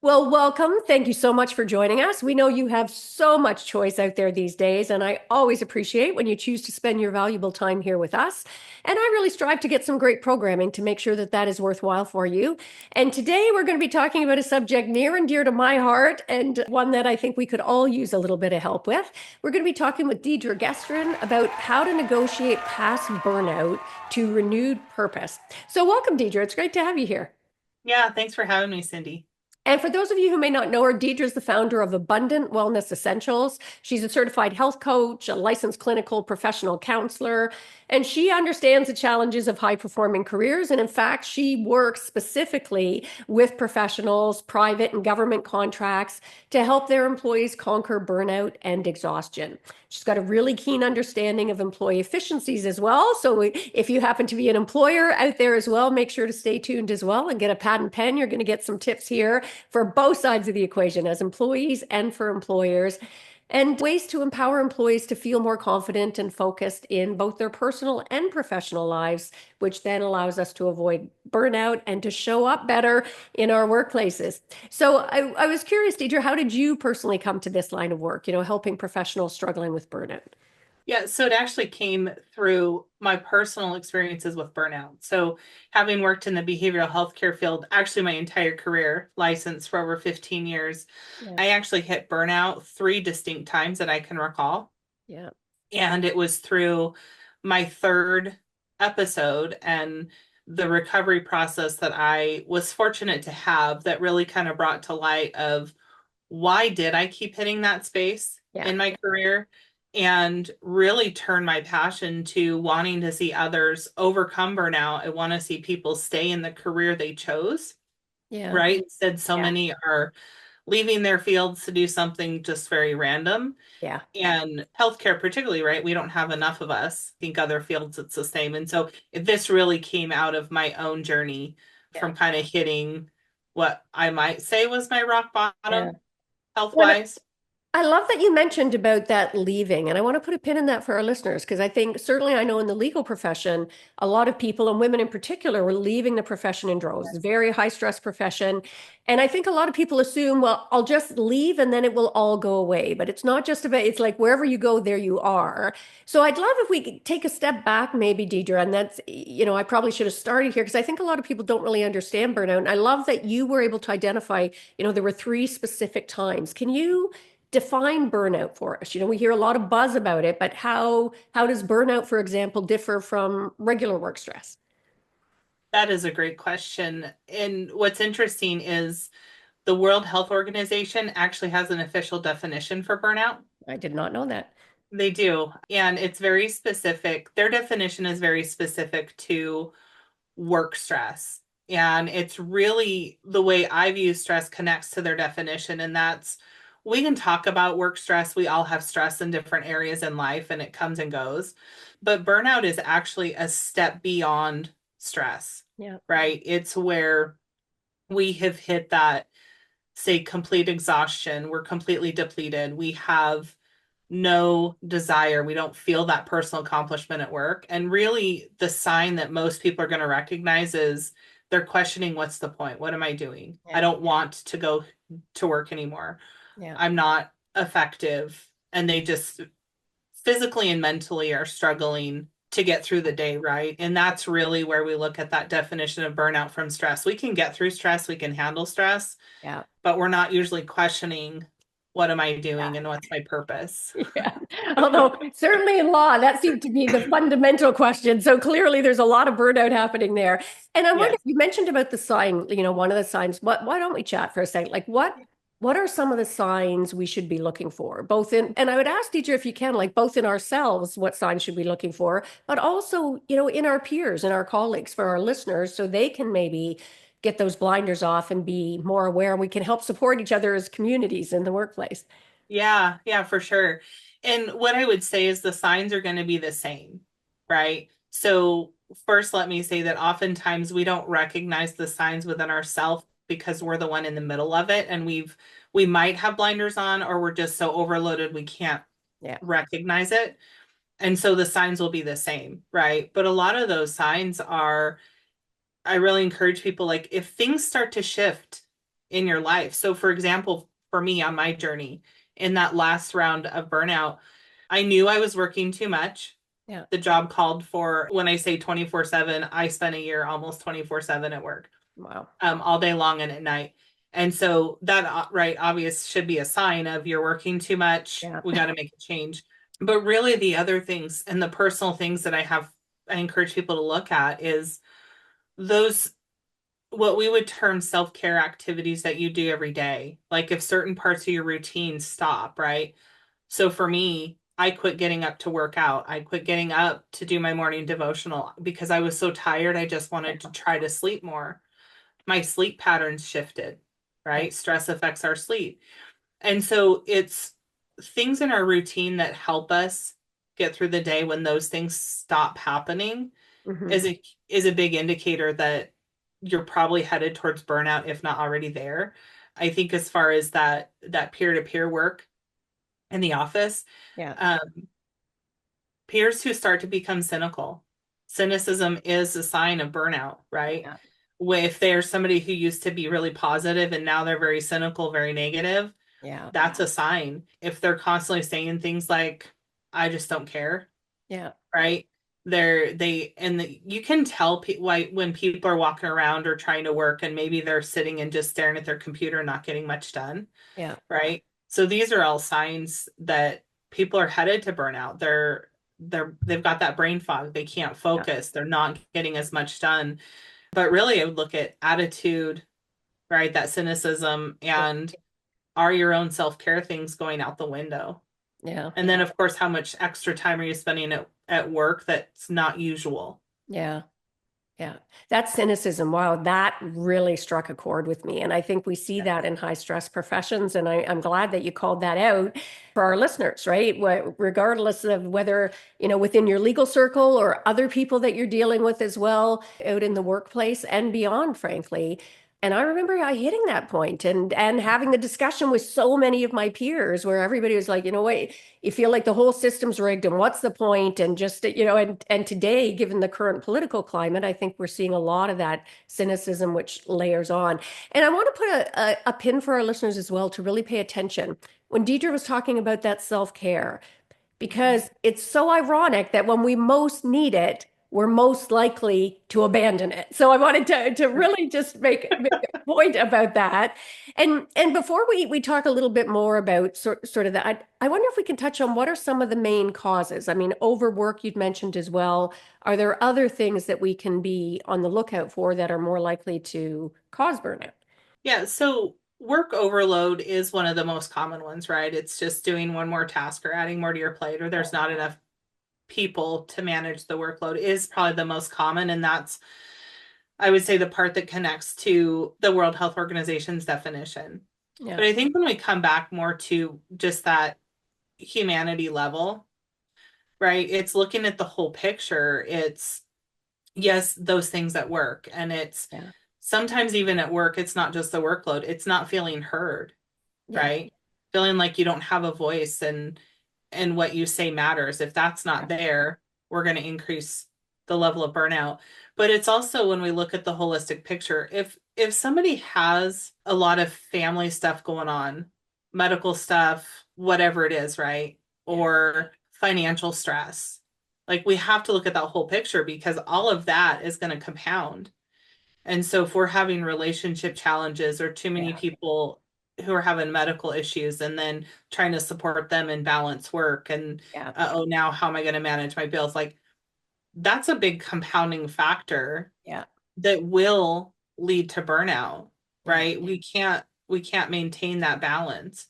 Well, welcome. Thank you so much for joining us. We know you have so much choice out there these days, and I always appreciate when you choose to spend your valuable time here with us. And I really strive to get some great programming to make sure that that is worthwhile for you. And today we're going to be talking about a subject near and dear to my heart and one that I think we could all use a little bit of help with. We're going to be talking with Deidre Gestrin about how to negotiate past burnout to renewed purpose. So welcome, Deidre. It's great to have you here. Yeah, thanks for having me, Cindy. And for those of you who may not know her, Deidre is the founder of Abundant Wellness Essentials. She's a certified health coach, a licensed clinical professional counselor, and she understands the challenges of high performing careers. And in fact, she works specifically with professionals, private and government contracts to help their employees conquer burnout and exhaustion. She's got a really keen understanding of employee efficiencies as well. So if you happen to be an employer out there as well, make sure to stay tuned as well and get a pad and pen. You're going to get some tips here for both sides of the equation as employees and for employers, and ways to empower employees to feel more confident and focused in both their personal and professional lives, which then allows us to avoid burnout and to show up better in our workplaces. So I was curious, Deidre, how did you personally come to this line of work, helping professionals struggling with burnout? Yeah, so it actually came through my personal experiences with burnout. So, having worked in the behavioral healthcare field, actually my entire career, licensed for over 15 years, Yeah, I actually hit burnout three distinct times that I can recall. yeah, And it was through my third episode and the recovery process that I was fortunate to have that really kind of brought to light of why did I keep hitting that space yeah, in my career and really turn my passion to wanting to see others overcome burnout. I want to see people stay in the career they chose, yeah, right? Instead, so yeah, many are leaving their fields to do something just very random. yeah, And healthcare, particularly, right? We don't have enough of us. I think other fields it's the same. And so this really came out of my own journey yeah, from kind of hitting what I might say was my rock yeah. bottom health Well, wise. I love that you mentioned about that leaving, and I want to put a pin in that for our listeners because I think certainly I know in the legal profession, a lot of people and women in particular were leaving the profession in droves. It's a very high stress profession. And I think a lot of people assume, well, I'll just leave and then it will all go away. But it's not just about, it's like wherever you go, there you are. So I'd love if we could take a step back, maybe, Deidre, and that's, I probably should have started here because I think a lot of people don't really understand burnout. And I love that you were able to identify, there were three specific times. Can you define burnout for us? We hear a lot of buzz about it, but how does burnout, for example, differ from regular work stress? That is a great question. And what's interesting is the World Health Organization actually has an official definition for burnout. I did not know that. They do. And it's very specific. Their definition is very specific to work stress. And it's really the way I view stress connects to their definition. And that's we can talk about work stress. We all have stress in different areas in life and it comes and goes. But burnout is actually a step beyond stress, Yeah. right? It's where we have hit that, say, complete exhaustion. We're completely depleted. We have no desire. We don't feel that personal accomplishment at work. And really, the sign that most people are going to recognize is they're questioning what's the point? What am I doing? I Yeah. don't want to go to work anymore. Yeah. I'm not effective. And they just physically and mentally are struggling to get through the day, right? And that's really where we look at that definition of burnout from stress. We can get through stress, we can handle stress, Yeah. but we're not usually questioning what am I doing and what's my purpose. Yeah. Although certainly in law, that seemed to be the fundamental question. So clearly there's a lot of burnout happening there. And I wonder, Yes. you mentioned about the sign, one of the signs. Why don't we chat for a second? Like what are some of the signs we should be looking for? Both in, and I would ask teacher if you can, like both in ourselves, what signs should we be looking for, but also, in our peers and our colleagues for our listeners, so they can maybe get those blinders off and be more aware. And we can help support each other as communities in the workplace. Yeah, yeah, for sure. And what I would say is the signs are going to be the same, right? So, first, let me say that oftentimes we don't recognize the signs within ourselves because we're the one in the middle of it and we might have blinders on or we're just so overloaded we can't Yeah. recognize it. And so the signs will be the same, right? But a lot of those signs are I really encourage people like if things start to shift in your life. So, for example, for me on my journey in that last round of burnout, I knew I was working too much. Yeah. The job called for, when I say 24/7, I spent a year almost 24/7 at work, Wow. all day long and at night. And so that, right, obvious should be a sign of you're working too much. Yeah. We got to make a change. But really, the other things and the personal things that I encourage people to look at is those, what we would term self-care activities that you do every day. Like if certain parts of your routine stop, right? So for me, I quit getting up to work out. I quit getting up to do my morning devotional because I was so tired. I just wanted to try to sleep more. My sleep patterns shifted, Yeah. right? Stress affects our sleep. And so it's things in our routine that help us get through the day when those things stop happening Hmm. is a big indicator that you're probably headed towards burnout, if not already there. I think as far as that peer-to-peer work in the office, Yeah. um, peers who start to become cynical. Cynicism is a sign of burnout, right? Yeah. If there's somebody who used to be really positive and now they're very cynical, very negative, Yeah. that's a sign. If they're constantly saying things like, I just don't care, Yeah. right? You can tell why when people are walking around or trying to work and maybe they're sitting and just staring at their computer and not getting much done, Yeah. right? So these are all signs that people are headed to burnout. They've got that brain fog. They can't Yeah. focus. They're not getting as much done. But really, I would look at attitude, right? That cynicism, and are your own self-care things going out the window? Yeah. And then, of course, how much extra time are you spending at work that's not usual? Yeah. Yeah, that cynicism, wow, that really struck a chord with me. And I think we see that in high stress professions. And I'm glad that you called that out for our listeners, right? Regardless of whether, within your legal circle or other people that you're dealing with as well, out in the workplace and beyond, frankly. And I remember I hitting that point and having the discussion with so many of my peers where everybody was like, what, you feel like the whole system's rigged and what's the point? And just, and today, given the current political climate, I think we're seeing a lot of that cynicism, which layers on. And I want to put a pin for our listeners as well to really pay attention. When Deidre was talking about that self-care, because it's so ironic that when we most need it, we're most likely to abandon it. So I wanted to really just make a point about that. And before we talk a little bit more about sort of that, I wonder if we can touch on what are some of the main causes. I mean, overwork you'd mentioned as well. Are there other things that we can be on the lookout for that are more likely to cause burnout? Yeah, so work overload is one of the most common ones, right? It's just doing one more task or adding more to your plate, or there's not enough people to manage the workload is probably the most common. And that's, I would say, the part that connects to the World Health Organization's definition. Yeah, But I think when we come back more to just that humanity level, right? It's looking at the whole picture. It's, yes, those things at work. And it's yeah, sometimes even at work, it's not just the workload, it's not feeling heard, yeah, right? Feeling like you don't have a voice and what you say matters. If that's not yeah, there, we're going to increase the level of burnout. But it's also when we look at the holistic picture, if somebody has a lot of family stuff going on, medical stuff, whatever it is, right? yeah, Or financial stress, like we have to look at that whole picture because all of that is going to compound. And so if we're having relationship challenges or too many yeah, people who are having medical issues and then trying to support them and balance work and yeah, oh, now how am I going to manage my bills? Like that's a big compounding factor yeah, that will lead to burnout, yeah. right? We can't maintain that balance.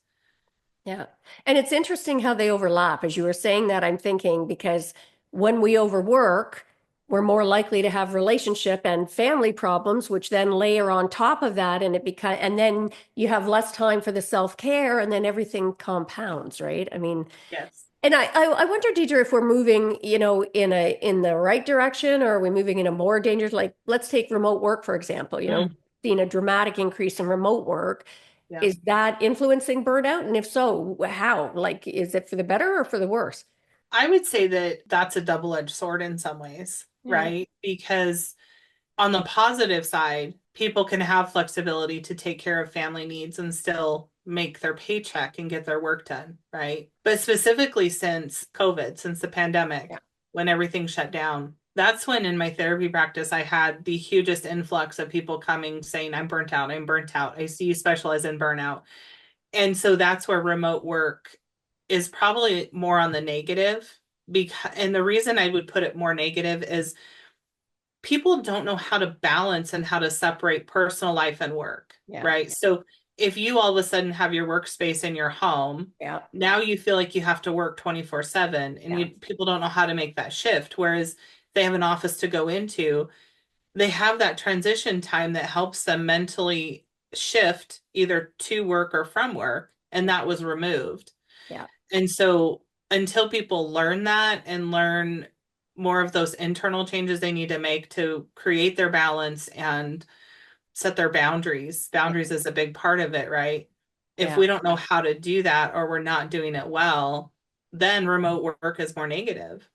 Yeah. And it's interesting how they overlap. As you were saying that, I'm thinking because when we overwork, we're more likely to have relationship and family problems, which then layer on top of that, and and then you have less time for the self-care, and then everything compounds, right? I mean, Yes. and I wonder, Deidre, if we're moving, in the right direction, or are we moving in a more dangerous, like let's take remote work, for example, Mm, seeing a dramatic increase in remote work. yeah. Is that influencing burnout? And if so, how? Like, is it for the better or for the worse? I would say that that's a double-edged sword in some ways, Yeah. right? Because On the positive side, people can have flexibility to take care of family needs and still make their paycheck and get their work done, right? But specifically since COVID, since the Yeah. pandemic, when everything shut down, that's when in my therapy practice I had the hugest influx of people coming saying, I'm burnt out, I'm burnt out. I see you specialize in burnout. And so that's where remote work is probably more on the negative. Because, and the reason I would put it more negative is people don't know how to balance and how to separate personal life and work, Yeah. right? So if you all of a sudden have your workspace in your home, Yeah. now you feel like you have to work 24/7 and Yeah. people don't know how to make that shift. Whereas they have an office to go into, they have that transition time that helps them mentally shift either to work or from work. And that was removed. Yeah. And so until people learn that and learn more of those internal changes they need to make to create their balance and set their boundaries, Yeah. boundaries is a big part of it, right? If Yeah. we don't know how to do that or we're not doing it well, then remote work is more negative.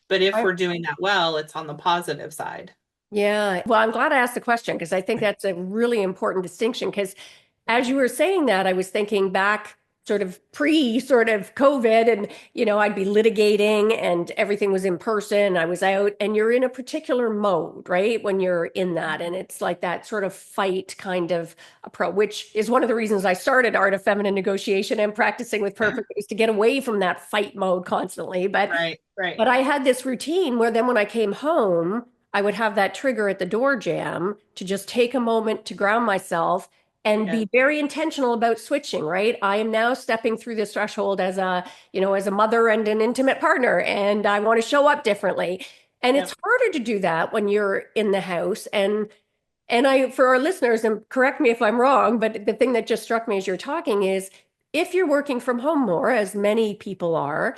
But if I- we're doing that well, it's on the positive side. Yeah. Well, I'm glad I asked the question because I think that's a really important distinction. Because as you were saying that, I was thinking back sort of pre sort of COVID, and I'd be litigating and everything was in person. I was out, and you're in a particular mode, right? When you're in that, and it's like that sort of fight kind of approach, which is one of the reasons I started Art of Feminine Negotiation and Practicing with Purpose, is to get away from that fight mode constantly. Right, right. But I had this routine where then when I came home, I would have that trigger at the door jam to just take a moment to ground myself and Yeah, be very intentional about switching, right? I am now stepping through this threshold as a mother and an intimate partner, and I want to show up differently. And yeah. it's harder to do that when you're in the house. And I, for our listeners, and correct me if I'm wrong, but the thing that just struck me as you're talking is if you're working from home more, as many people are,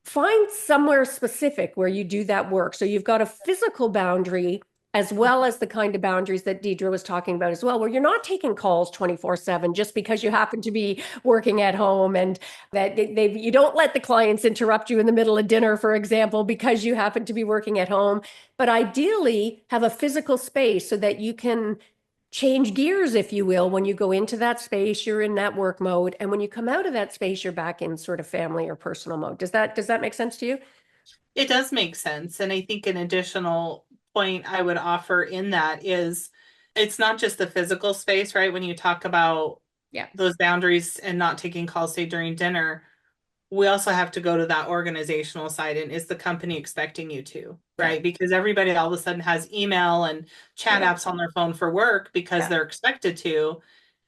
find somewhere specific where you do that work. So you've got a physical boundary as well as the kind of boundaries that Deidre was talking about as well, where you're not taking calls 24/7 just because you happen to be working at home, and that you don't let the clients interrupt you in the middle of dinner, for example, because you happen to be working at home. But ideally, have a physical space so that you can change gears, if you will. When you go into that space, you're in that work mode. And when you come out of that space, you're back in sort of family or personal mode. Does that make sense to you? It does make sense. And I think an additional point I would offer in that is it's not just the physical space, right? When you talk about Yeah. those boundaries and not taking calls, say during dinner, we also have to go to that organizational side. And is the company expecting you to, Yeah. right? Because everybody all of a sudden has email and chat Yeah. apps on their phone for work because Yeah. they're expected to,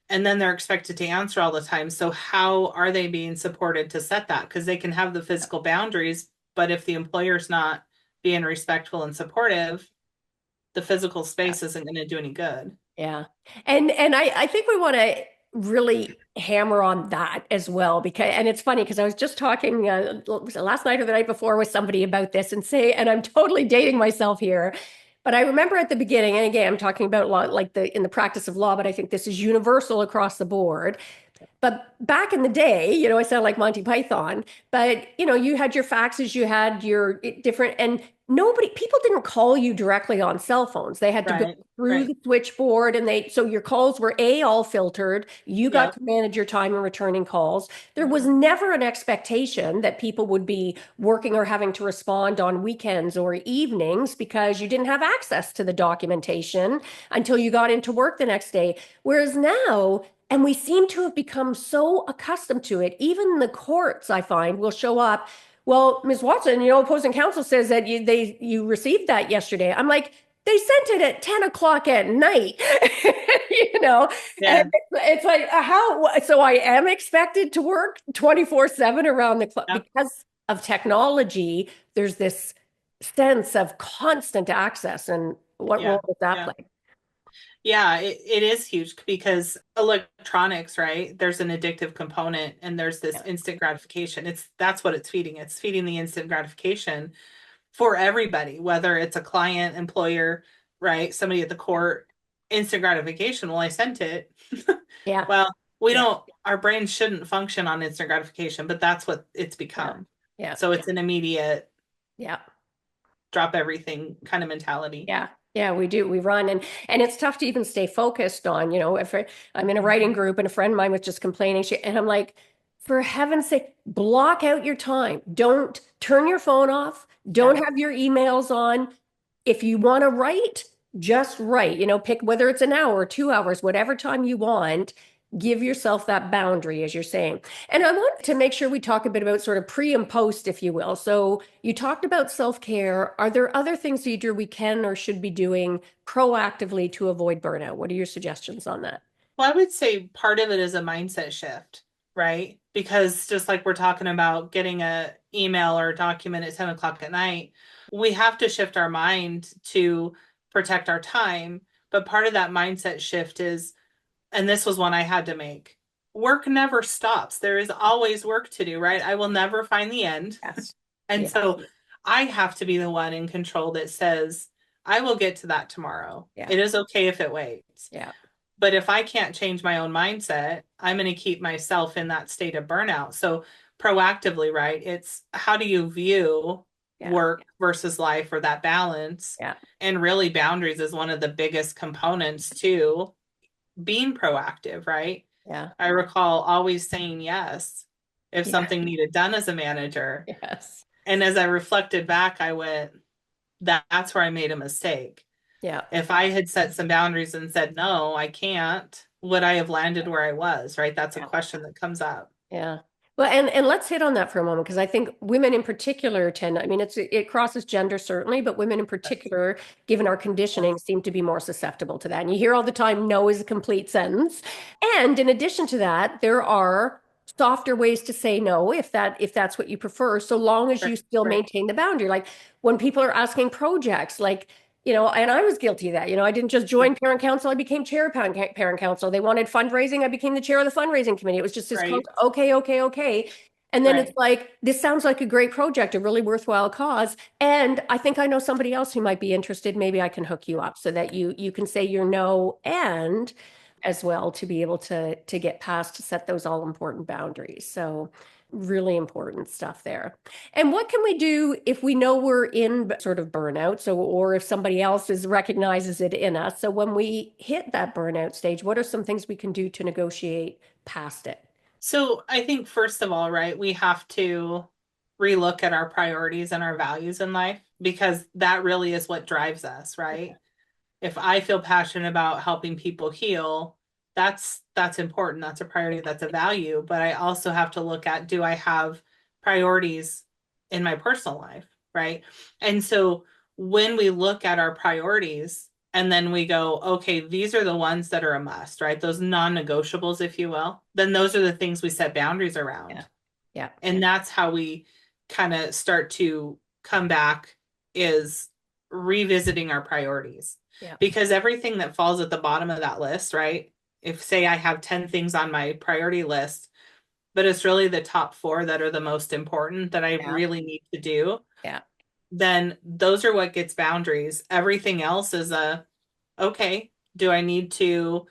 and then they're expected to answer all the time. So how are they being supported to set that? Because they can have the physical boundaries, but if the employer's not being respectful and supportive, the physical Yeah. space isn't going to do any good. Yeah. And I think we want to really hammer on that as well, because and it's funny because I was just talking was it last night or the night before with somebody about this, and I'm totally dating myself here. But I remember at the beginning, and again, I'm talking about law, like in the practice of law, but I think this is universal across the board. But back in the day, I sound like Monty Python, but you had your faxes, you had your different, and people didn't call you directly on cell phones. They had to go Right. through Right. the switchboard, and so your calls were all filtered. You got Yep. to manage your time in returning calls. There was never an expectation that people would be working or having to respond on weekends or evenings because you didn't have access to the documentation until you got into work the next day. Whereas now, and we seem to have become so accustomed to it. Even the courts, I find, will show up. Well, Ms. Watson, opposing counsel says that you received that yesterday. I'm like, they sent it at 10 o'clock at night, and Yeah. it's like, how? So I am expected to work 24/7 around the clock Yep. because of technology. There's this sense of constant access. And what Yeah. role does that Yeah. play? Yeah, it is huge because electronics, right? There's an addictive component and there's this Yeah. instant gratification. That's what it's feeding. It's feeding the instant gratification for everybody, whether it's a client, employer, right? Somebody at the court, instant gratification. Well, I sent it. Yeah. Well, we Yeah. don't, our brains shouldn't function on instant gratification, but that's what it's Yeah. become. Yeah. So it's an immediate Yeah. drop everything kind of mentality. Yeah. Yeah, we do. We run and it's tough to even stay focused on, if I'm in a writing Mhm. group and a friend of mine was just complaining, and I'm like, for heaven's sake, block out your time. Don't turn your phone off. Don't Yeah. have your emails on. If you want to write, just write. Pick whether it's an hour, 2 hours, whatever time you want. Give yourself that boundary, as you're saying. And I want to make sure we talk a bit about sort of pre and post, if you will. So you talked about self-care. Are there other things, Deidre, we can or should be doing proactively to avoid burnout? What are your suggestions on that? Well, I would say part of it is a mindset shift, right? Because just like we're talking about getting a email or a document at 10 o'clock at night, we have to shift our mind to protect our time. But part of that mindset shift is, and this was one I had to make, work never stops. There is always work to do, right? I will never find the end. Yes. And Yeah. so I have to be the one in control that says, I will get to that tomorrow. Yeah. It is okay if it waits. Yeah. But if I can't change my own mindset, I'm going to keep myself in that state of burnout. So proactively, right? It's how do you view Yeah. work versus life, or that balance? Yeah. And really, boundaries is one of the biggest components to being proactive, right? Yeah. I recall always saying yes if Yeah. something needed done as a manager. Yes. And as I reflected back, I went, that's where I made a mistake. Yeah. If I had set some boundaries and said, no, I can't, would I have landed where I was, right? That's a Yeah. question that comes up. Yeah. Well, and let's hit on that for a moment because I think women in particular tend, I mean, it crosses gender certainly, but women in Yes. particular, given our conditioning, Yes. seem to be more susceptible to that. And you hear all the time, no is a complete sentence. And in addition to that, there are softer ways to say no if that's what you prefer, so long as you Right. still Right. maintain the boundary. Like when people are asking projects, like and I was guilty of that. I didn't just Yeah. join parent council, I became chair of parent council. They wanted fundraising, I became the chair of the fundraising committee. It was just this Right. constant, okay, okay, okay. And then it's Right. like, this sounds like a great project, a really worthwhile cause. And I think I know somebody else who might be interested. Maybe I can hook you up so that you can say your no and as well to be able to get past to set those all important boundaries. So really important stuff there. And what can we do if we know we're in sort of burnout? So, or if somebody else recognizes it in us. So when we hit that burnout stage, what are some things we can do to negotiate past it? So I think, first of all, right, we have to relook at our priorities and our values in life, because that really is what drives us, right? If I feel passionate about helping people heal, that's important. That's a priority, that's a value. But I also have to look at, do I have priorities in my personal life, right? And so when we look at our priorities and then we go, okay, these are the ones that are a must, right? Those non-negotiables, if you will, then those are the things we set boundaries Yeah. around. Yeah. And that's how we kind of start to come back, is revisiting our priorities. Yeah. Because everything that falls at the bottom of that list, right? If, say, I have 10 things on my priority list, but it's really the top four that are the most important that I Yeah. really need to do, Yeah. then those are what gets boundaries. Everything else is okay, do I need to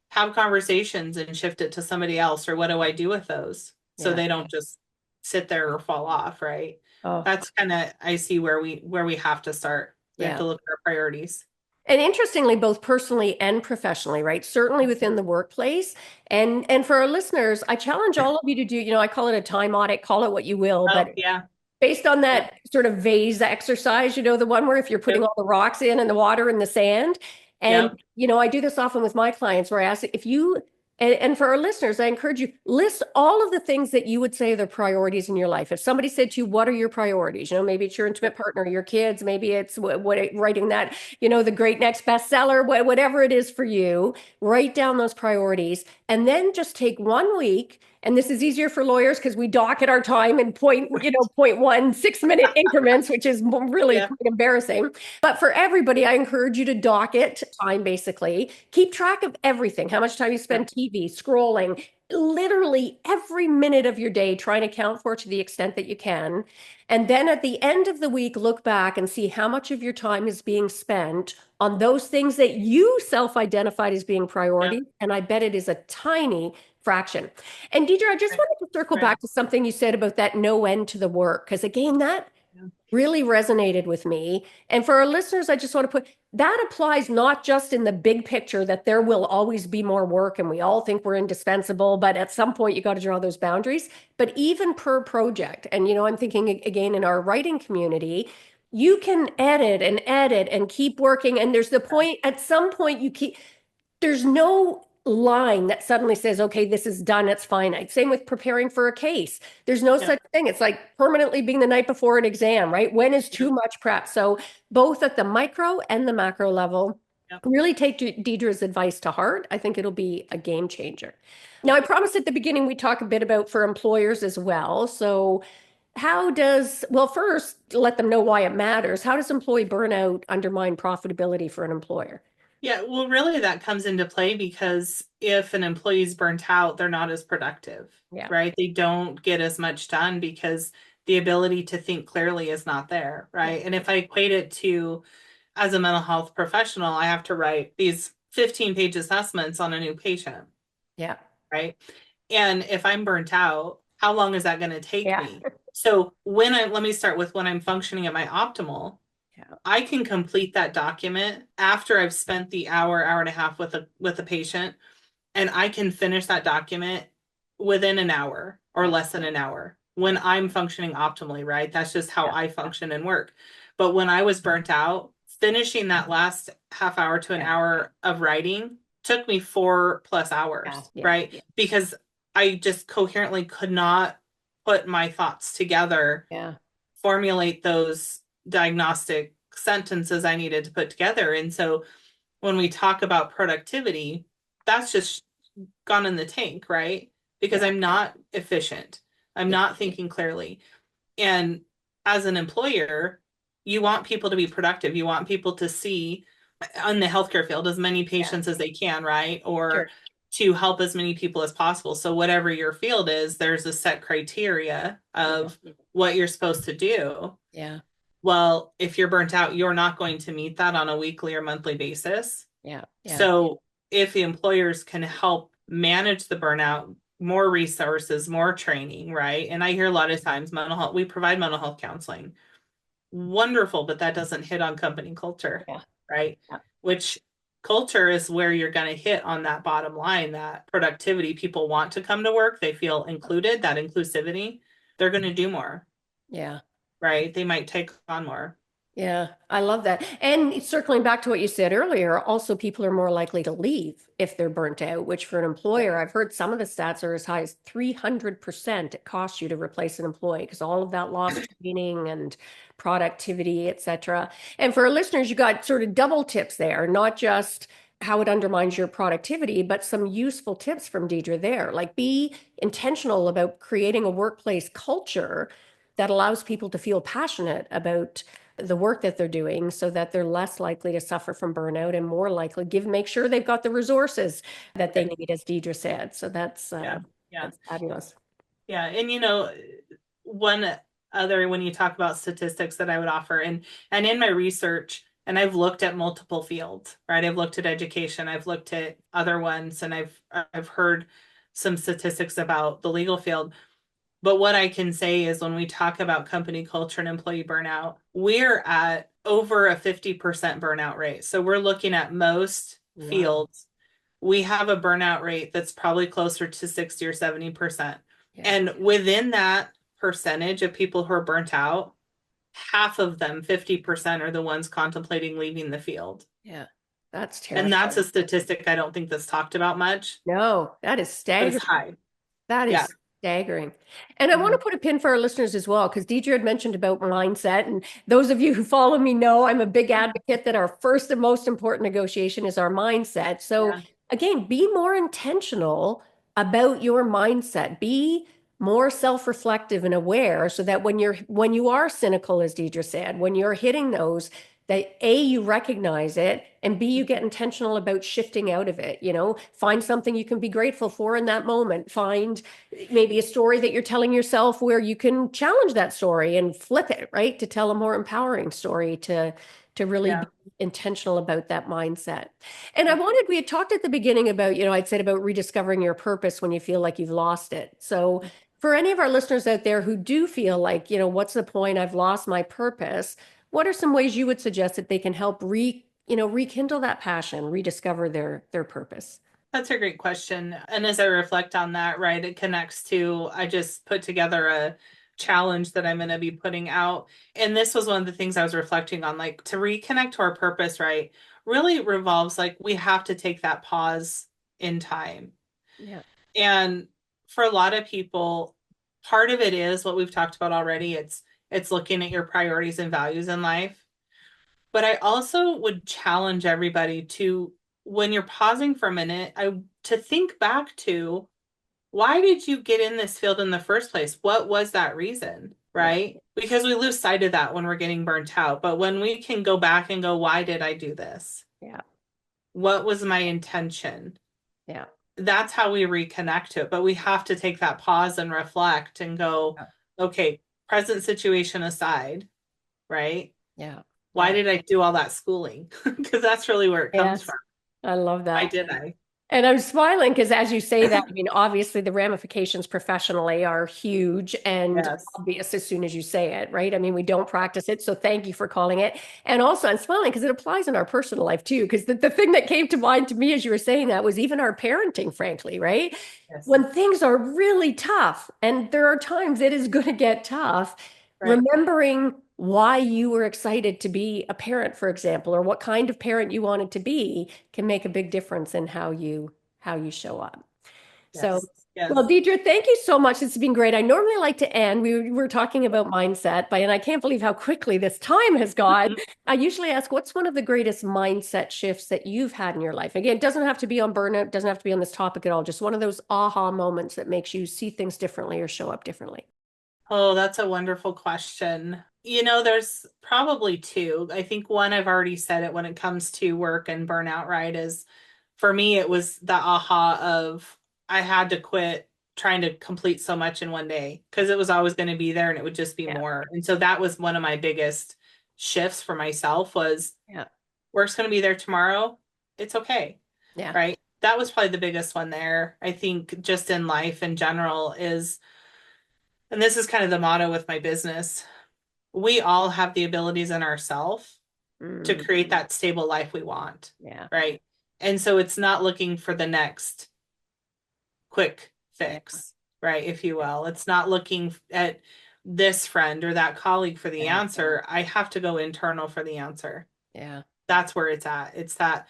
have conversations and shift it to somebody else, or what do I do with those so Yeah. they don't just sit there or fall off, right? Oh, That's kind of, I see where we have to start. We have yeah. to look at our priorities. And interestingly, both personally and professionally, right? Certainly within the workplace. And for our listeners, I challenge all of you to do, I call it a time audit, call it what you will, Oh, but yeah. based on Yep. that sort of vase exercise, the one where if you're putting Yep. all the rocks in and the water and the sand. And, Yep. I do this often with my clients where I ask if you, and for our listeners, I encourage you, list all of the things that you would say are the priorities in your life. If somebody said to you, what are your priorities? Maybe it's your intimate partner, your kids, maybe it's writing that, the great next bestseller, whatever it is for you, write down those priorities and then just take 1 week. And this is easier for lawyers because we dock at our time in point 1 6 minute increments, which is really Yeah. quite embarrassing. But for everybody, I encourage you to dock it time basically. Keep track of everything, how much time you Yep. spend TV, scrolling, literally every minute of your day, trying to account for it to the extent that you can. And then at the end of the week, look back and see how much of your time is being spent on those things that you self-identified as being Yep. priority. And I bet it is a tiny fraction. And Deidre, I just Right. wanted to circle Right. back to something you said about that no end to the work, because again, that Yeah. really resonated with me. And for our listeners, I just want to put that applies not just in the big picture that there will always be more work and we all think we're indispensable, but at some point you got to draw those boundaries, but even per project. And, I'm thinking again in our writing community, you can edit and keep working. And there's the point, at some point, there's no line that suddenly says, okay, this is done, it's finite. Same with preparing for a case. There's no Yeah. such thing. It's like permanently being the night before an exam, right? When is Yeah. too much prep? So both at the micro and the macro level, Yeah. really take Deidre's advice to heart. I think it'll be a game changer. Now, I promised at the beginning we talk a bit about for employers as well. So well, first, let them know why it matters. How does employee burnout undermine profitability for an employer? Yeah, well, really, that comes into play because if an employee's burnt out, they're not as productive, Yeah. right? They don't get as much done because the ability to think clearly is not there, Yeah. right? And if I equate it to as a mental health professional, I have to write these 15-page assessments on a new patient, Yeah. right? And if I'm burnt out, how long is that going to take Yeah. me? So let me start with when I'm functioning at my optimal. Yeah. I can complete that document after I've spent the hour and a half with a patient, and I can finish that document within an hour or Yeah. less than an hour when I'm functioning optimally, right? That's just how Yeah. I function and work. But when I was burnt out, finishing that last half hour to an Yeah. hour of writing took me 4+ Yeah. hours, Yeah. right? Because I just coherently could not put my thoughts together, Yeah. formulate those diagnostic sentences I needed to put together. And so when we talk about productivity, that's just gone in the tank, right? Because Yeah. I'm not efficient. I'm Yeah. not thinking clearly. And as an employer, you want people to be productive. You want people to see on the healthcare field as many Yeah. patients as they can, right? Or Sure. to help as many people as possible. So whatever your field is, there's a set criteria of Yeah. what you're supposed to do. Yeah. Well, if you're burnt out, you're not going to meet that on a weekly or monthly basis. Yeah. Yeah. So if the employers can help manage the burnout, more resources, more training, right? And I hear a lot of times mental health, we provide mental health counseling. Wonderful, but that doesn't hit on company culture, Yeah. right? Yeah. Which culture is where you're going to hit on that bottom line, that productivity. People want to come to work, they feel included, that inclusivity, they're going to do more, Yeah. right? They might take on more. Yeah, I love that. And circling back to what you said earlier, also people are more likely to leave if they're burnt out, which for an employer, I've heard some of the stats are as high as 300% it costs you to replace an employee because all of that lost training and productivity, et cetera. And for our listeners, you got sort of double tips there, not just how it undermines your productivity, but some useful tips from Deidre there. Like be intentional about creating a workplace culture that allows people to feel passionate about the work that they're doing so that they're less likely to suffer from burnout and more likely make sure they've got the resources that they need, as Deidre said. So Yeah. Yeah. that's fabulous. Yeah. And one other when you talk about statistics that I would offer and in my research, and I've looked at multiple fields, right? I've looked at education, I've looked at other ones, and I've heard some statistics about the legal field. But what I can say is when we talk about company culture and employee burnout, we're at over a 50% burnout rate. So we're looking at most Wow. fields. We have a burnout rate that's probably closer to 60 or 70%. Yeah. And within that percentage of people who are burnt out, half of them, 50%, are the ones contemplating leaving the field. Yeah. That's And that's terrifying. a statistic I don't think that's talked about much, No, that is but it's staggering. high. That Yeah. is staggering. And I want to Mhm. put a pin for our listeners as well, because Deidre had mentioned about mindset. And those of you who follow me know I'm a big advocate that our first and most important negotiation is our mindset. So Yeah. again, be more intentional about your mindset. Be more self-reflective and aware so that when you are cynical, as Deidre said, when you're hitting those, that A, you recognize it, and B, you get intentional about shifting out of it. Find something you can be grateful for in that moment. Find maybe a story that you're telling yourself where you can challenge that story and flip it, right? To tell a more empowering story, to really be Yeah. intentional about that mindset. And we had talked at the beginning about, I'd said about rediscovering your purpose when you feel like you've lost it. So For any of our listeners out there who do feel like, what's the point? I've lost my purpose. What are some ways you would suggest that they can help rekindle that passion, rediscover their purpose? That's a great question. And as I reflect on that, right, it connects to, I just put together a challenge that I'm going to be putting out. And this was one of the things I was reflecting on, like to reconnect to our purpose, right, really revolves like we have to take that pause in time. Yeah. And for a lot of people, part of it is what we've talked about already. It's looking at your priorities and values in life. But I also would challenge everybody to, when you're pausing for a minute, to think back to, why did you get in this field in the first place? What was that reason, Yeah. right? Because we lose sight of that when we're getting burnt out. But when we can go back and go, why did I do this? Yeah. What was my intention? Yeah. That's how we reconnect to it. But we have to take that pause and reflect and go, Yeah. okay, present situation aside, right? Yeah. Why Yeah. did I do all that schooling? Because that's really where it comes Yes. from. I love Why that. did I? And I'm smiling because as you say that, I mean, obviously the ramifications professionally are huge and Yes. obvious as soon as you say it, right? I mean, we don't practice it. So thank you for calling it. And also, I'm smiling because it applies in our personal life too. Because the thing that came to mind to me as you were saying that was even our parenting, frankly, right? Yes. When things are really tough, and there are times it is going to get tough, Right. remembering why you were excited to be a parent, for example, or what kind of parent you wanted to be can make a big difference in how you show up. So, Yes. well, Yes. Deidre, thank you so much. It's been great. I normally like to end. We were talking about mindset, but and I can't believe how quickly this time has gone. I usually ask, what's one of the greatest mindset shifts that you've had in your life? Again, it doesn't have to be on burnout, doesn't have to be on this topic at all. Just one of those aha moments that makes you see things differently or show up differently. Oh, that's a wonderful question. There's probably two. I think one, I've already said it when it comes to work and burnout, right? Is for me, it was the aha of I had to quit trying to complete so much in one day because it was always going to be there and it would just be Yeah, more. And so that was one of my biggest shifts for myself was yeah, work's going to be there tomorrow. It's okay, yeah. right? That was probably the biggest one there. I think just in life in general is, and this is kind of the motto with my business, we all have the abilities in ourselves to Mm, create that stable life we want, yeah, right? And so it's not looking for the next quick yeah, fix, right? If you will, it's not looking at this friend or that colleague for the yeah, answer. I have to go internal for the answer. yeah, That's where it's at. It's that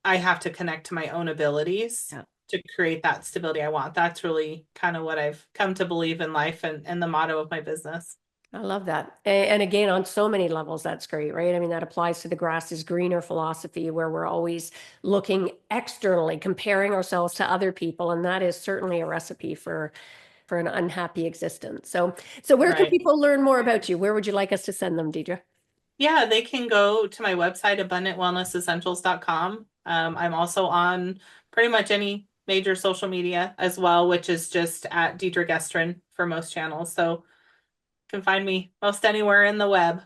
I have to connect to my own abilities yeah. to create that stability I want. That's really kind of what I've come to believe in life and the motto of my business. I love that. And again, on so many levels, that's great, right? I mean, that applies to the grass is greener philosophy where we're always looking externally, comparing ourselves to other people. And that is certainly a recipe for an unhappy existence. So where can Right. people learn more about you? Where would you like us to send them, Deidre? Yeah, they can go to my website, abundantwellnessessentials.com. I'm also on pretty much any major social media as well, which is just at Deidre Gestrin for most channels. So you can find me most anywhere in the web.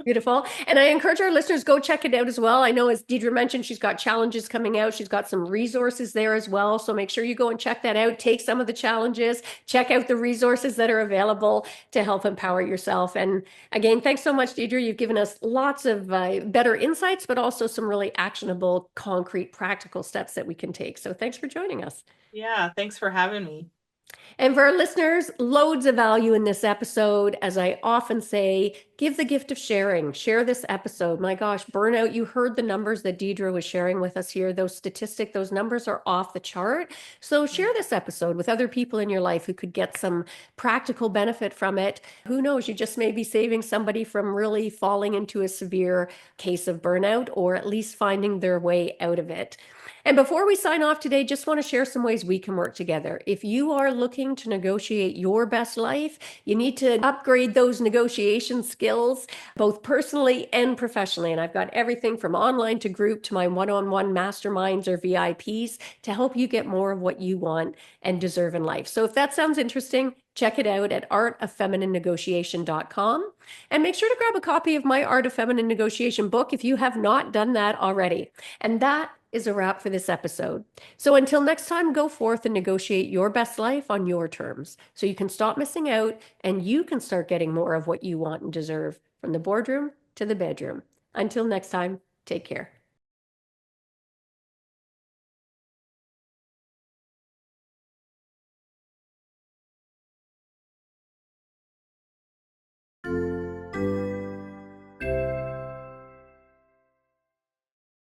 Beautiful. And I encourage our listeners, go check it out as well. I know as Deidre mentioned, she's got challenges coming out. She's got some resources there as well. So make sure you go and check that out. Take some of the challenges, check out the resources that are available to help empower yourself. And again, thanks so much, Deidre. You've given us lots of better insights, but also some really actionable, concrete, practical steps that we can take. So thanks for joining us. Yeah, thanks for having me. And for our listeners, loads of value in this episode. As I often say, give the gift of sharing. Share this episode. My gosh, burnout, you heard the numbers that Deidre was sharing with us here. Those numbers are off the chart. So share this episode with other people in your life who could get some practical benefit from it. Who knows, you just may be saving somebody from really falling into a severe case of burnout or at least finding their way out of it. And before we sign off today, just want to share some ways we can work together. If you are looking to negotiate your best life, you need to upgrade those negotiation skills, both personally and professionally. And I've got everything from online to group to my one-on-one masterminds or VIPs to help you get more of what you want and deserve in life. So if that sounds interesting, check it out at artoffemininenegotiation.com and make sure to grab a copy of my Art of Feminine Negotiation book if you have not done that already. And that is a wrap for this episode. So until next time, go forth and negotiate your best life on your terms so you can stop missing out and you can start getting more of what you want and deserve from the boardroom to the bedroom. Until next time, take care.